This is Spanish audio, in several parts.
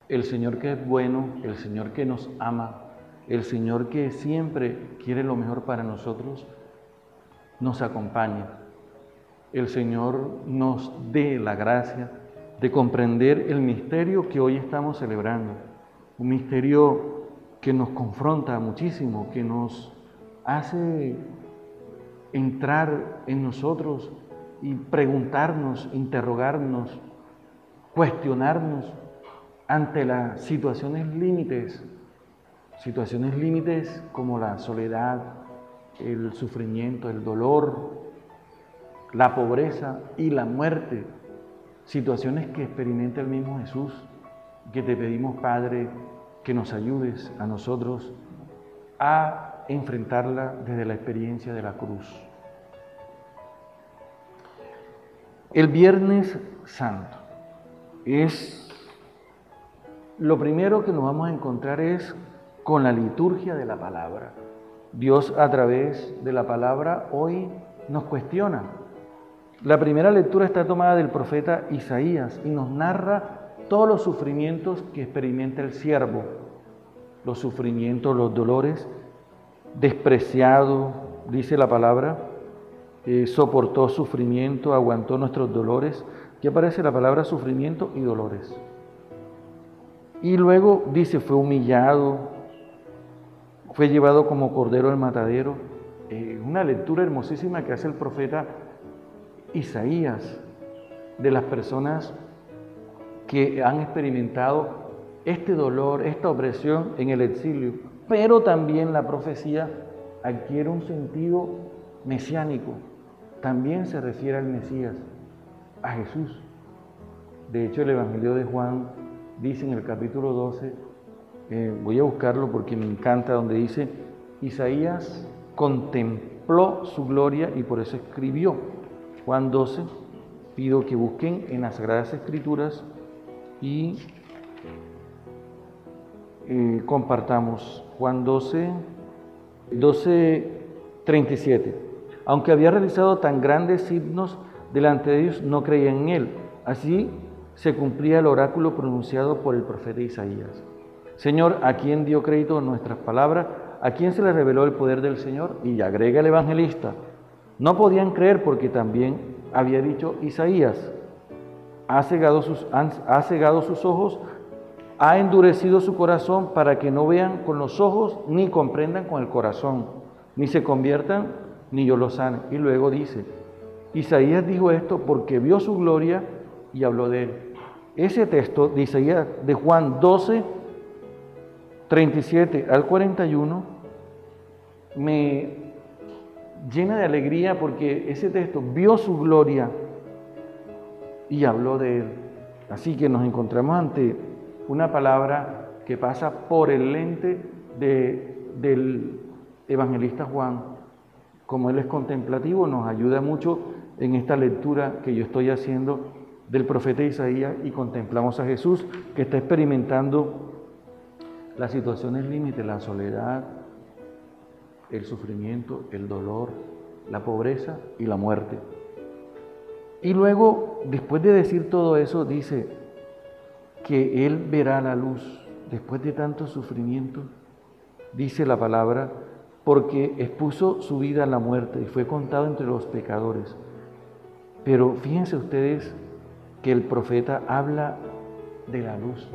El Señor que es bueno, el Señor que nos ama, el Señor que siempre quiere lo mejor para nosotros, nos acompañe. El Señor nos dé la gracia de comprender el misterio que hoy estamos celebrando. Un misterio que nos confronta muchísimo, que nos hace entrar en nosotros y preguntarnos, interrogarnos, cuestionarnos ante las situaciones límites como la soledad, el sufrimiento, el dolor, la pobreza y la muerte, situaciones que experimenta el mismo Jesús, que te pedimos, Padre, que nos ayudes a nosotros a enfrentarla desde la experiencia de la cruz. El Viernes Santo lo primero que nos vamos a encontrar es con la liturgia de la palabra. Dios a través de la palabra hoy nos cuestiona. La primera lectura está tomada del profeta Isaías y nos narra todos los sufrimientos que experimenta el siervo, los sufrimientos, los dolores, despreciado, dice la palabra, soportó sufrimiento, aguantó nuestros dolores. Aquí aparece la palabra sufrimiento y dolores. Y luego dice, fue humillado, fue llevado como cordero al matadero. Una lectura hermosísima que hace el profeta Isaías de las personas que han experimentado este dolor, esta opresión en el exilio. Pero también la profecía adquiere un sentido mesiánico. También se refiere al Mesías, a Jesús. De hecho, el Evangelio de Juan dice en el capítulo 12, voy a buscarlo porque me encanta, donde dice, Isaías contempló su gloria y por eso escribió. Juan 12, pido que busquen en las Sagradas Escrituras y compartamos. Juan 12, 37. Aunque había realizado tan grandes signos delante de Dios, no creían en él. Así se cumplía el oráculo pronunciado por el profeta Isaías. Señor, ¿a quién dio crédito nuestras palabras? ¿A quién se le reveló el poder del Señor? Y agrega el evangelista, no podían creer porque también había dicho Isaías, ha cegado sus ojos, ha endurecido su corazón para que no vean con los ojos, ni comprendan con el corazón, ni se conviertan, ni yo los sane. Y luego dice, Isaías dijo esto porque vio su gloria y habló de él. Ese texto de Isaías, de Juan 12, 37 al 41, me llena de alegría porque ese texto vio su gloria y habló de él. Así que nos encontramos ante una palabra que pasa por el lente del evangelista Juan. Como él es contemplativo, nos ayuda mucho en esta lectura que yo estoy haciendo del profeta Isaías y contemplamos a Jesús que está experimentando las situaciones límite, la soledad, el sufrimiento, el dolor, la pobreza y la muerte. Y luego, después de decir todo eso, dice que Él verá la luz después de tanto sufrimiento, dice la palabra, porque expuso su vida a la muerte y fue contado entre los pecadores. Pero fíjense ustedes que el profeta habla de la luz,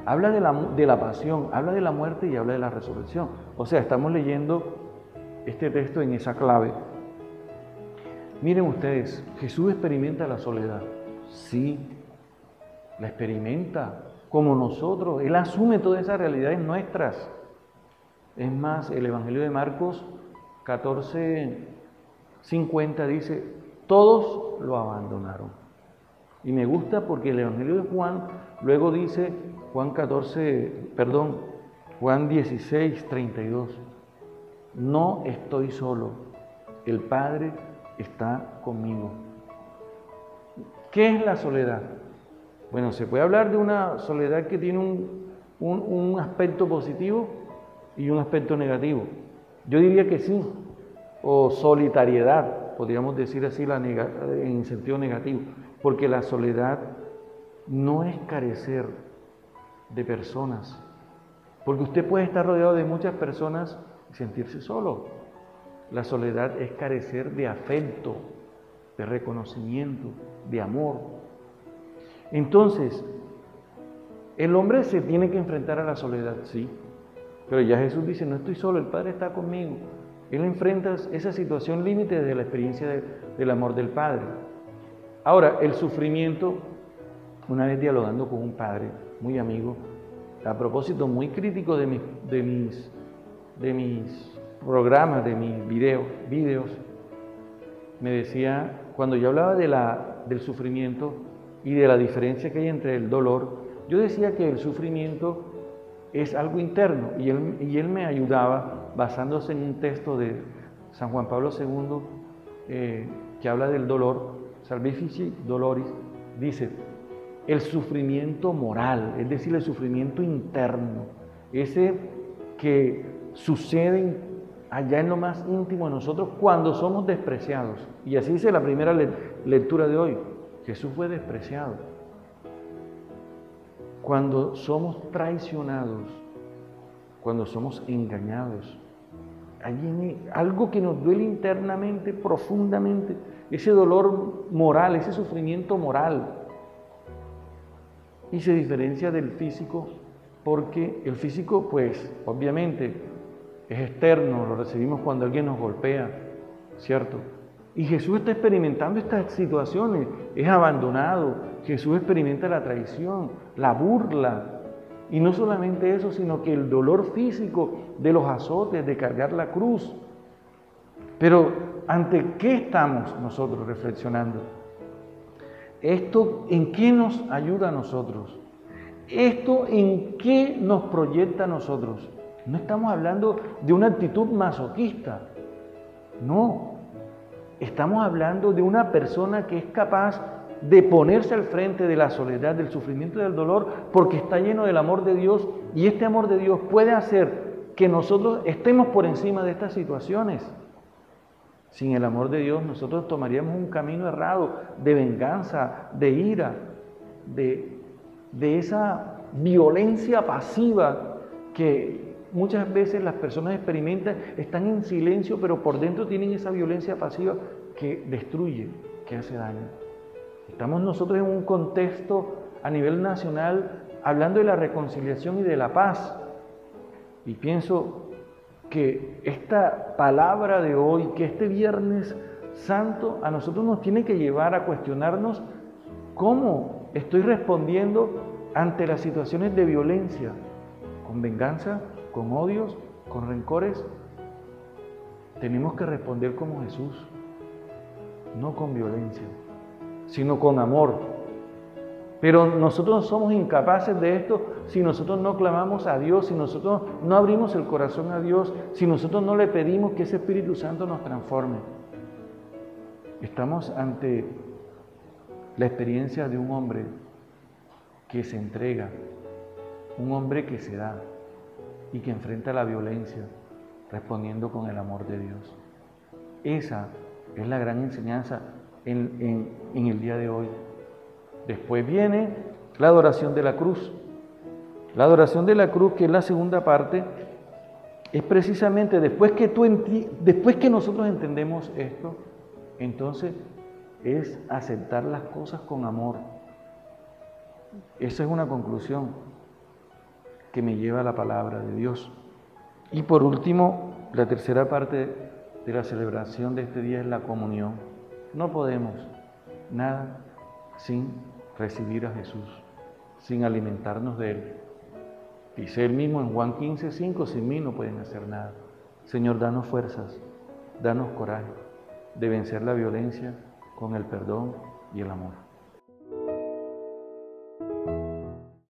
habla de la pasión, habla de la muerte y habla de la resurrección. O sea, estamos leyendo este texto en esa clave. Miren ustedes, Jesús experimenta la soledad. Sí, la experimenta como nosotros. Él asume todas esas realidades nuestras. Es más, el Evangelio de Marcos 14:50 dice, todos lo abandonaron. Y me gusta porque el Evangelio de Juan luego dice, Juan 16:32, no estoy solo, el Padre está conmigo. ¿Qué es la soledad? Bueno, se puede hablar de una soledad que tiene un aspecto positivo y un aspecto negativo. Yo diría que sí, o solitariedad, podríamos decir así en sentido negativo, porque la soledad no es carecer de personas. Porque usted puede estar rodeado de muchas personas y sentirse solo. La soledad es carecer de afecto, de reconocimiento, de amor. Entonces, el hombre se tiene que enfrentar a la soledad, sí. Pero ya Jesús dice, no estoy solo, el Padre está conmigo. Él enfrenta esa situación límite desde la experiencia del amor del Padre. Ahora, el sufrimiento, una vez dialogando con un padre muy amigo, a propósito muy crítico de mis programas, de mis videos, me decía, cuando yo hablaba del sufrimiento y de la diferencia que hay entre el dolor, yo decía que el sufrimiento es algo interno y él me ayudaba basándose en un texto de San Juan Pablo II que habla del dolor, Salvifici Doloris, dice, el sufrimiento moral, es decir, el sufrimiento interno, ese que sucede allá en lo más íntimo de nosotros cuando somos despreciados. Y así dice la primera lectura de hoy, Jesús fue despreciado. Cuando somos traicionados, cuando somos engañados, hay algo que nos duele internamente, profundamente, ese dolor moral, ese sufrimiento moral. Y se diferencia del físico porque el físico, pues, obviamente, es externo, lo recibimos cuando alguien nos golpea, ¿cierto? Y Jesús está experimentando estas situaciones, es abandonado, Jesús experimenta la traición, la burla, y no solamente eso, sino que el dolor físico de los azotes, de cargar la cruz. Pero, ¿ante qué estamos nosotros reflexionando? ¿Esto en qué nos ayuda a nosotros? ¿Esto en qué nos proyecta a nosotros? No estamos hablando de una actitud masoquista, no. Estamos hablando de una persona que es capaz de ponerse al frente de la soledad, del sufrimiento y del dolor, porque está lleno del amor de Dios, y este amor de Dios puede hacer que nosotros estemos por encima de estas situaciones. Sin el amor de Dios, nosotros tomaríamos un camino errado de venganza, de ira, de esa violencia pasiva que muchas veces las personas experimentan, están en silencio, pero por dentro tienen esa violencia pasiva que destruye, que hace daño. Estamos nosotros en un contexto a nivel nacional hablando de la reconciliación y de la paz. Y pienso que esta palabra de hoy, que este Viernes Santo, a nosotros nos tiene que llevar a cuestionarnos cómo estoy respondiendo ante las situaciones de violencia, con venganza, con odios, con rencores. Tenemos que responder como Jesús, no con violencia, sino con amor. Pero nosotros somos incapaces de esto si nosotros no clamamos a Dios, si nosotros no abrimos el corazón a Dios, si nosotros no le pedimos que ese Espíritu Santo nos transforme. Estamos ante la experiencia de un hombre que se entrega, un hombre que se da y que enfrenta la violencia respondiendo con el amor de Dios. Esa es la gran enseñanza en el día de hoy. Después viene la adoración de la cruz. La adoración de la cruz, que es la segunda parte, es precisamente después que nosotros entendemos esto, entonces es aceptar las cosas con amor. Esa es una conclusión que me lleva a la palabra de Dios. Y por último, la tercera parte de la celebración de este día es la comunión. No podemos nada sin recibir a Jesús, sin alimentarnos de Él. Dice Él mismo en Juan 15:5, sin mí no pueden hacer nada. Señor, danos fuerzas, danos coraje de vencer la violencia con el perdón y el amor.